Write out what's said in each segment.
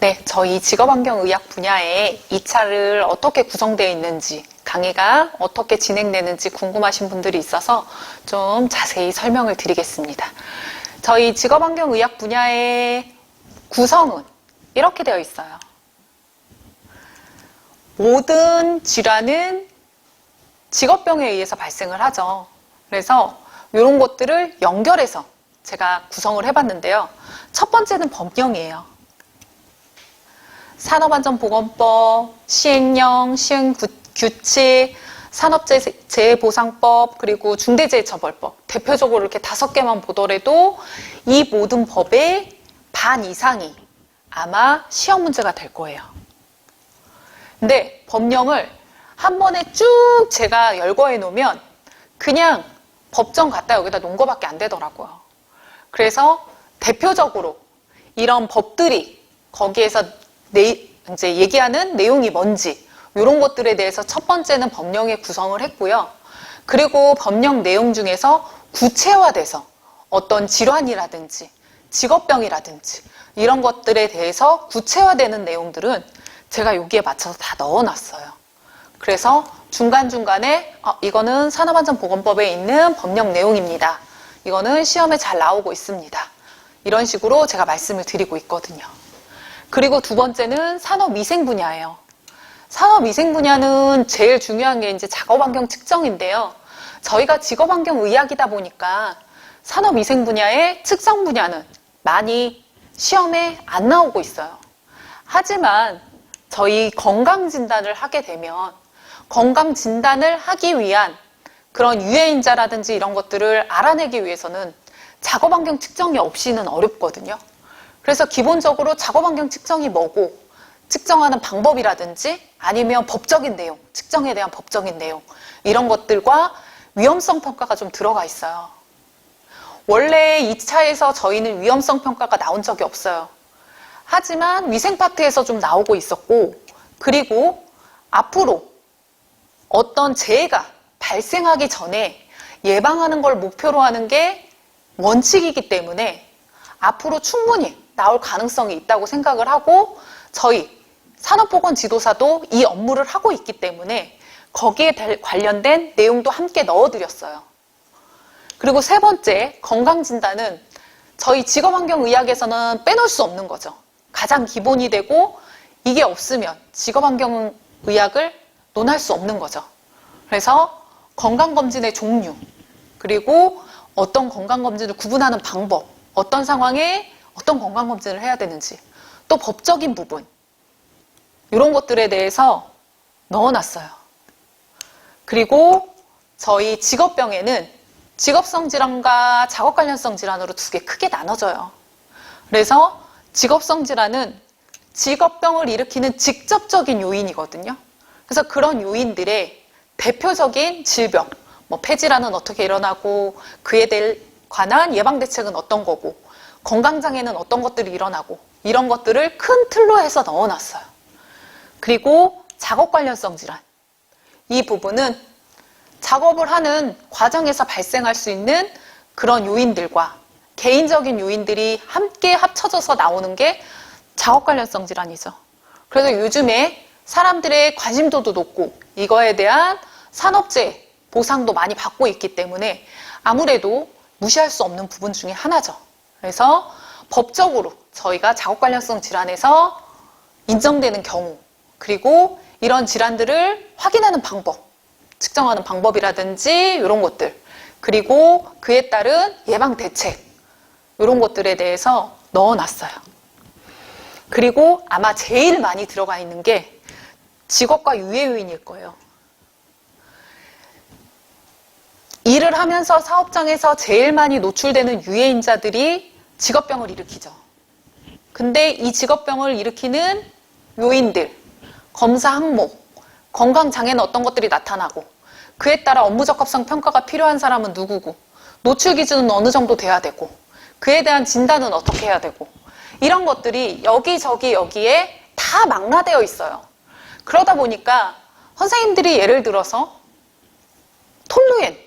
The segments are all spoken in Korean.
네, 저희 직업환경의학 분야에 2차를 어떻게 구성되어 있는지, 강의가 어떻게 진행되는지 궁금하신 분들이 있어서 좀 자세히 설명을 드리겠습니다. 저희 직업환경의학 분야의 구성은 이렇게 되어 있어요. 모든 질환은 직업병에 의해서 발생을 하죠. 그래서 이런 것들을 연결해서 제가 구성을 해봤는데요. 첫 번째는 법령이에요. 산업안전보건법, 시행령, 시행규칙, 산업재해보상법, 그리고 중대재해처벌법. 대표적으로 이렇게 5개만 보더라도 이 모든 법의 반 이상이 아마 시험 문제가 될 거예요. 근데 법령을 한 번에 쭉 제가 열거해 놓으면 그냥 법정 갖다 여기다 놓은 거밖에 안 되더라고요. 그래서 대표적으로 이런 법들이 거기에서 이제 얘기하는 내용이 뭔지 이런 것들에 대해서 첫 번째는 법령에 구성을 했고요. 그리고 법령 내용 중에서 구체화돼서 어떤 질환이라든지 직업병이라든지 이런 것들에 대해서 구체화되는 내용들은 제가 여기에 맞춰서 다 넣어놨어요. 그래서 중간중간에 이거는 산업안전보건법에 있는 법령 내용입니다. 이거는 시험에 잘 나오고 있습니다. 이런 식으로 제가 말씀을 드리고 있거든요. 그리고 두 번째는 산업위생 분야예요. 산업위생 분야는 제일 중요한 게 이제 작업환경 측정인데요. 저희가 직업환경의학이다 보니까 산업위생 분야의 측정 분야는 많이 시험에 안 나오고 있어요. 하지만 저희 건강진단을 하게 되면 건강진단을 하기 위한 그런 유해인자라든지 이런 것들을 알아내기 위해서는 작업환경 측정이 없이는 어렵거든요. 그래서 기본적으로 작업환경 측정이 뭐고 측정하는 방법이라든지 아니면 법적인 내용, 측정에 대한 법적인 내용 이런 것들과 위험성 평가가 좀 들어가 있어요. 원래 2차에서 저희는 위험성 평가가 나온 적이 없어요. 하지만 위생 파트에서 좀 나오고 있었고 그리고 앞으로 어떤 재해가 발생하기 전에 예방하는 걸 목표로 하는 게 원칙이기 때문에 앞으로 충분히 나올 가능성이 있다고 생각을 하고 저희 산업보건지도사도 이 업무를 하고 있기 때문에 거기에 관련된 내용도 함께 넣어드렸어요. 그리고 세 번째, 건강진단은 저희 직업환경의학에서는 빼놓을 수 없는 거죠. 가장 기본이 되고 이게 없으면 직업환경의학을 논할 수 없는 거죠. 그래서 건강검진의 종류, 그리고 어떤 건강검진을 구분하는 방법, 어떤 상황에 어떤 건강검진을 해야 되는지, 또 법적인 부분, 이런 것들에 대해서 넣어놨어요. 그리고 저희 직업병에는 직업성 질환과 작업 관련성 질환으로 두 개 크게 나눠져요. 그래서 직업성 질환은 직업병을 일으키는 직접적인 요인이거든요. 그래서 그런 요인들의 대표적인 질병, 뭐 폐질환은 어떻게 일어나고 그에 관한 예방대책은 어떤 거고 건강장애는 어떤 것들이 일어나고 이런 것들을 큰 틀로 해서 넣어놨어요. 그리고 작업 관련성 질환. 이 부분은 작업을 하는 과정에서 발생할 수 있는 그런 요인들과 개인적인 요인들이 함께 합쳐져서 나오는 게 작업 관련성 질환이죠. 그래서 요즘에 사람들의 관심도도 높고 이거에 대한 산업재해 보상도 많이 받고 있기 때문에 아무래도 무시할 수 없는 부분 중에 하나죠. 그래서 법적으로 저희가 작업 관련성 질환에서 인정되는 경우 그리고 이런 질환들을 확인하는 방법, 측정하는 방법이라든지 이런 것들 그리고 그에 따른 예방 대책 이런 것들에 대해서 넣어놨어요. 그리고 아마 제일 많이 들어가 있는 게 직업과 유해 요인일 거예요. 일을 하면서 사업장에서 제일 많이 노출되는 유해인자들이 직업병을 일으키죠. 근데 이 직업병을 일으키는 요인들, 검사 항목, 건강장애는 어떤 것들이 나타나고 그에 따라 업무적합성 평가가 필요한 사람은 누구고 노출 기준은 어느 정도 돼야 되고 그에 대한 진단은 어떻게 해야 되고 이런 것들이 여기저기 여기에 다 망라되어 있어요. 그러다 보니까 선생님들이 예를 들어서 톨루엔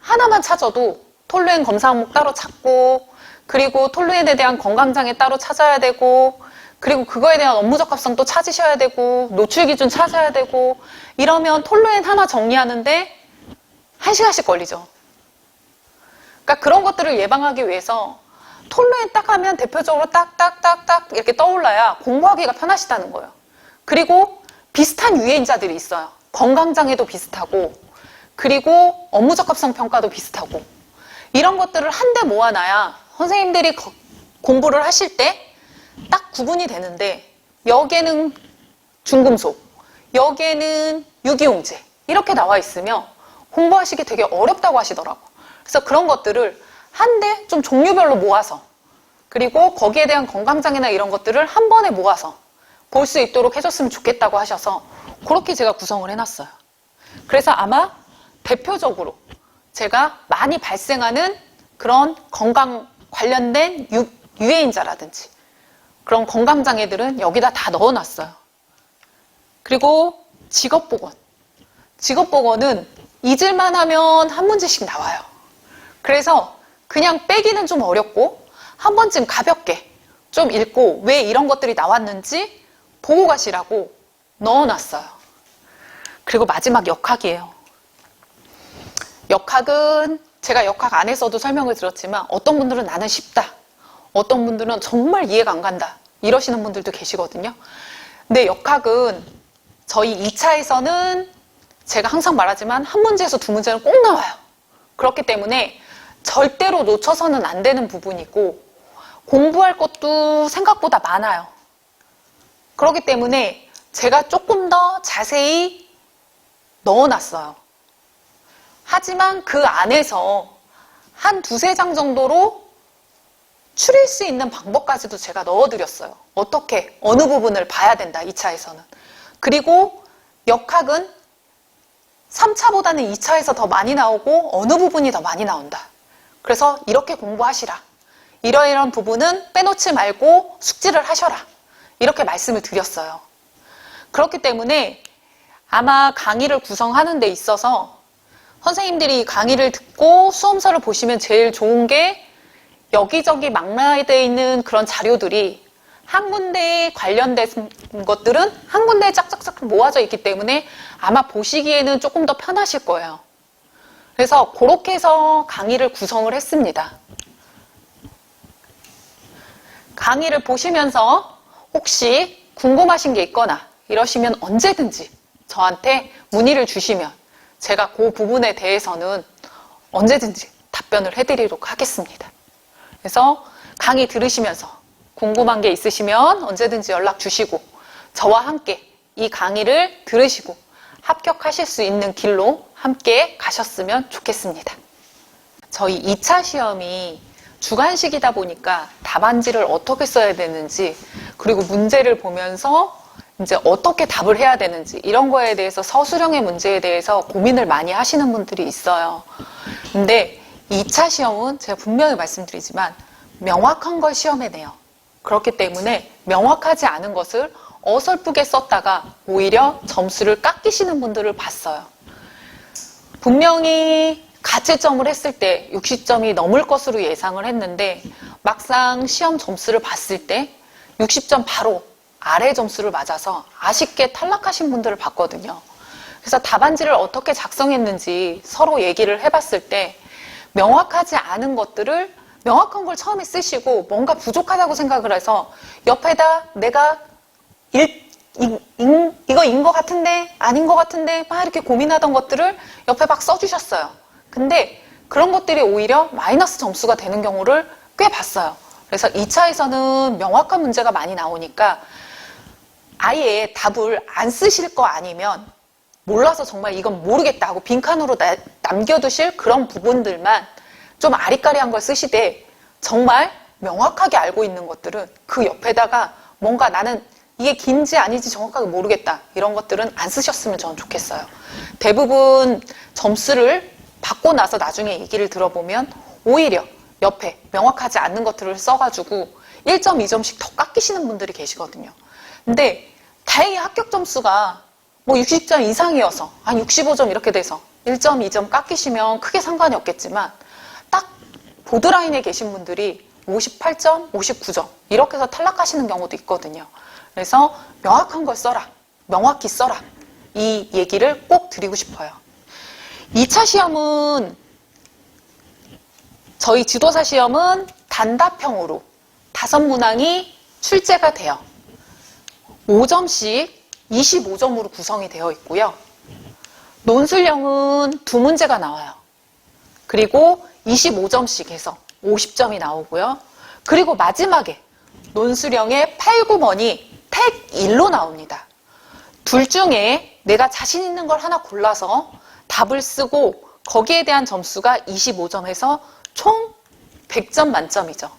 하나만 찾아도 톨루엔 검사 항목 따로 찾고 그리고 톨루엔에 대한 건강장애 따로 찾아야 되고 그리고 그거에 대한 업무 적합성도 찾으셔야 되고 노출 기준 찾아야 되고 이러면 톨루엔 하나 정리하는데 1시간씩 걸리죠. 그러니까 그런 것들을 예방하기 위해서 톨루엔 딱 하면 대표적으로 딱딱딱딱 이렇게 떠올라야 공부하기가 편하시다는 거예요. 그리고 비슷한 유해인자들이 있어요. 건강장애도 비슷하고 그리고 업무 적합성 평가도 비슷하고 이런 것들을 한데 모아놔야 선생님들이 공부를 하실 때 딱 구분이 되는데 여기에는 중금속, 여기에는 유기용제 이렇게 나와 있으면 공부하시기 되게 어렵다고 하시더라고요. 그래서 그런 것들을 한데 좀 종류별로 모아서 그리고 거기에 대한 건강장애나 이런 것들을 한 번에 모아서 볼 수 있도록 해줬으면 좋겠다고 하셔서 그렇게 제가 구성을 해놨어요. 그래서 아마 대표적으로 제가 많이 발생하는 그런 건강 관련된 유해인자라든지 그런 건강장애들은 여기다 다 넣어놨어요. 그리고 직업보건. 직업보건은 잊을만 하면 한 문제씩 나와요. 그래서 그냥 빼기는 좀 어렵고 한 번쯤 가볍게 좀 읽고 왜 이런 것들이 나왔는지 보고 가시라고 넣어놨어요. 그리고 마지막 역학이에요. 역학은 제가 역학 안에서도 설명을 드렸지만 어떤 분들은 나는 쉽다. 어떤 분들은 정말 이해가 안 간다. 이러시는 분들도 계시거든요. 근데 역학은 저희 2차에서는 제가 항상 말하지만 한 문제에서 두 문제는 꼭 나와요. 그렇기 때문에 절대로 놓쳐서는 안 되는 부분이고 공부할 것도 생각보다 많아요. 그렇기 때문에 제가 조금 더 자세히 넣어놨어요. 하지만 그 안에서 한 두세 장 정도로 추릴 수 있는 방법까지도 제가 넣어드렸어요. 어떻게, 어느 부분을 봐야 된다, 2차에서는. 그리고 역학은 3차보다는 2차에서 더 많이 나오고 어느 부분이 더 많이 나온다. 그래서 이렇게 공부하시라. 이러이러한 부분은 빼놓지 말고 숙지를 하셔라. 이렇게 말씀을 드렸어요. 그렇기 때문에 아마 강의를 구성하는 데 있어서 선생님들이 강의를 듣고 수험서를 보시면 제일 좋은 게 여기저기 망라되어 있는 그런 자료들이 한 군데에 관련된 것들은 한 군데에 짝짝짝 모아져 있기 때문에 아마 보시기에는 조금 더 편하실 거예요. 그래서 그렇게 해서 강의를 구성을 했습니다. 강의를 보시면서 혹시 궁금하신 게 있거나 이러시면 언제든지 저한테 문의를 주시면 제가 그 부분에 대해서는 언제든지 답변을 해드리도록 하겠습니다. 그래서 강의 들으시면서 궁금한 게 있으시면 언제든지 연락 주시고 저와 함께 이 강의를 들으시고 합격하실 수 있는 길로 함께 가셨으면 좋겠습니다. 저희 2차 시험이 주관식이다 보니까 답안지를 어떻게 써야 되는지 그리고 문제를 보면서 이제 어떻게 답을 해야 되는지 이런 거에 대해서 서술형의 문제에 대해서 고민을 많이 하시는 분들이 있어요. 근데 2차 시험은 제가 분명히 말씀드리지만 명확한 걸 시험에 내요. 그렇기 때문에 명확하지 않은 것을 어설프게 썼다가 오히려 점수를 깎이시는 분들을 봤어요. 분명히 가채점을 했을 때 60점이 넘을 것으로 예상을 했는데 막상 시험 점수를 봤을 때 60점 바로 아래 점수를 맞아서 아쉽게 탈락하신 분들을 봤거든요. 그래서 답안지를 어떻게 작성했는지 서로 얘기를 해봤을 때 명확하지 않은 것들을 명확한 걸 처음에 쓰시고 뭔가 부족하다고 생각을 해서 옆에다 내가 이거인 것 같은데 아닌 것 같은데 막 이렇게 고민하던 것들을 옆에 막 써주셨어요. 근데 그런 것들이 오히려 마이너스 점수가 되는 경우를 꽤 봤어요. 그래서 2차에서는 명확한 문제가 많이 나오니까 아예 답을 안 쓰실 거 아니면 몰라서 정말 이건 모르겠다 하고 빈칸으로 남겨두실 그런 부분들만 좀 아리까리한 걸 쓰시되 정말 명확하게 알고 있는 것들은 그 옆에다가 뭔가 나는 이게 긴지 아닌지 정확하게 모르겠다 이런 것들은 안 쓰셨으면 저는 좋겠어요. 대부분 점수를 받고 나서 나중에 얘기를 들어보면 오히려 옆에 명확하지 않는 것들을 써가지고 1점, 2점씩 더 깎이시는 분들이 계시거든요. 근데 다행히 합격 점수가 뭐 60점 이상이어서 한 65점 이렇게 돼서 1점, 2점 깎이시면 크게 상관이 없겠지만 딱 보드라인에 계신 분들이 58점, 59점 이렇게 해서 탈락하시는 경우도 있거든요. 그래서 명확한 걸 써라, 명확히 써라, 이 얘기를 꼭 드리고 싶어요. 2차 시험은 저희 지도사 시험은 단답형으로 5문항이 출제가 돼요. 5점씩 25점으로 구성이 되어 있고요. 논술형은 2문제가 나와요. 그리고 25점씩 해서 50점이 나오고요. 그리고 마지막에 논술형의 8, 9번이 택 1로 나옵니다. 둘 중에 내가 자신 있는 걸 하나 골라서 답을 쓰고 거기에 대한 점수가 25점에서 총 100점 만점이죠.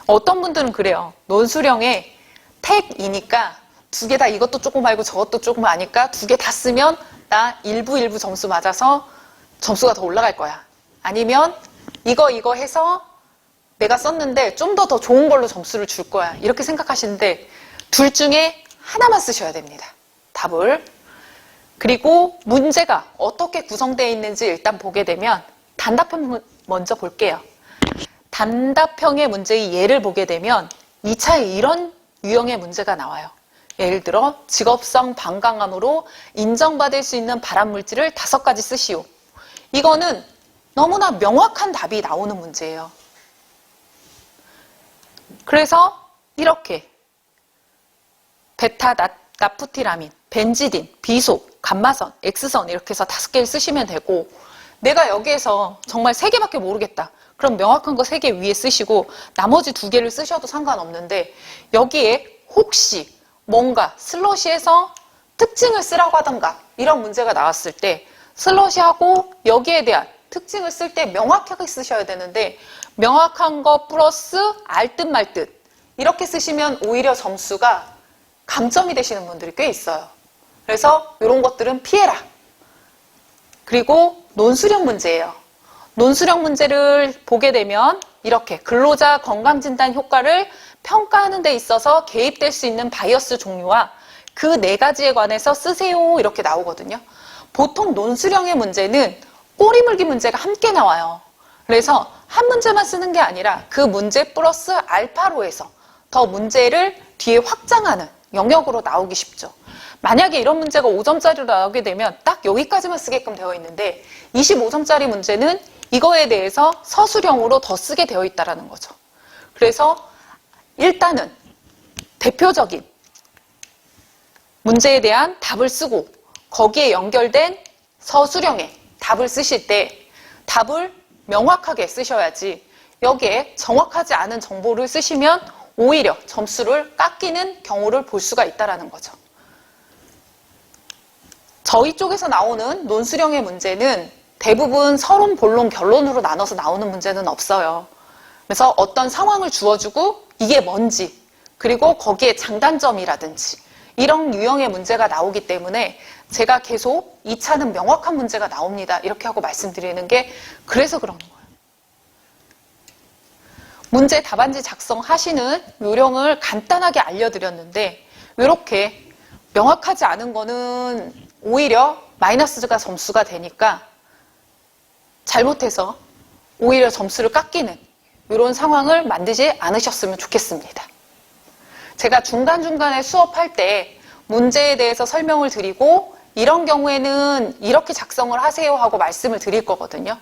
어떤 분들은 그래요. 논술형에 택 2니까 두 개 다 이것도 조금 알고 저것도 조금 아니까 2개 다 쓰면 나 일부 점수 맞아서 점수가 더 올라갈 거야. 아니면 이거 해서 내가 썼는데 좀 더 좋은 걸로 점수를 줄 거야. 이렇게 생각하시는데 둘 중에 하나만 쓰셔야 됩니다. 답을. 그리고 문제가 어떻게 구성되어 있는지 일단 보게 되면 단답형 먼저 볼게요. 단답형의 문제의 예를 보게 되면 2차에 이런 유형의 문제가 나와요. 예를 들어 직업성 방광암으로 인정받을 수 있는 발암물질을 5가지 쓰시오. 이거는 너무나 명확한 답이 나오는 문제예요. 그래서 이렇게 베타 나프티라민, 벤지딘, 비속, 감마선, 엑스선 이렇게 해서 5개를 쓰시면 되고, 내가 여기에서 정말 3개밖에 모르겠다. 그럼 명확한 거 3개 위에 쓰시고 나머지 2개를 쓰셔도 상관없는데, 여기에 혹시 뭔가 슬러시에서 특징을 쓰라고 하던가 이런 문제가 나왔을 때 슬러시하고 여기에 대한 특징을 쓸 때 명확하게 쓰셔야 되는데, 명확한 거 플러스 알듯 말듯 이렇게 쓰시면 오히려 점수가 감점이 되시는 분들이 꽤 있어요. 그래서 이런 것들은 피해라. 그리고 논술형 문제예요. 논술형 문제를 보게 되면 이렇게 근로자 건강진단 효과를 평가하는 데 있어서 개입될 수 있는 바이어스 종류와 그 4가지에 관해서 쓰세요 이렇게 나오거든요. 보통 논술형의 문제는 꼬리물기 문제가 함께 나와요. 그래서 한 문제만 쓰는 게 아니라 그 문제 플러스 알파로 해서 더 문제를 뒤에 확장하는 영역으로 나오기 쉽죠. 만약에 이런 문제가 5점짜리로 나오게 되면 딱 여기까지만 쓰게끔 되어 있는데 25점짜리 문제는 이거에 대해서 서술형으로 더 쓰게 되어 있다는 거죠. 그래서 일단은 대표적인 문제에 대한 답을 쓰고 거기에 연결된 서술형의 답을 쓰실 때 답을 명확하게 쓰셔야지, 여기에 정확하지 않은 정보를 쓰시면 오히려 점수를 깎이는 경우를 볼 수가 있다는 거죠. 저희 쪽에서 나오는 논술형의 문제는 대부분 서론, 본론, 결론으로 나눠서 나오는 문제는 없어요. 그래서 어떤 상황을 주어주고 이게 뭔지, 그리고 거기에 장단점이라든지 이런 유형의 문제가 나오기 때문에 제가 계속 2차는 명확한 문제가 나옵니다 이렇게 하고 말씀드리는 게 그래서 그런 거예요. 문제 답안지 작성하시는 요령을 간단하게 알려드렸는데, 이렇게 명확하지 않은 거는 오히려 마이너스가 점수가 되니까 잘못해서 오히려 점수를 깎이는 이런 상황을 만들지 않으셨으면 좋겠습니다. 제가 중간중간에 수업할 때 문제에 대해서 설명을 드리고 이런 경우에는 이렇게 작성을 하세요 하고 말씀을 드릴 거거든요.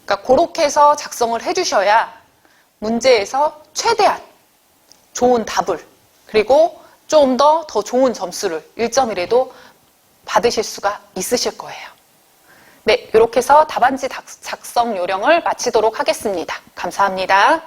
그러니까 그렇게 해서 작성을 해주셔야 문제에서 최대한 좋은 답을, 그리고 좀 더 좋은 점수를 1점이라도 받으실 수가 있으실 거예요. 네, 이렇게 해서 답안지 작성 요령을 마치도록 하겠습니다. 감사합니다.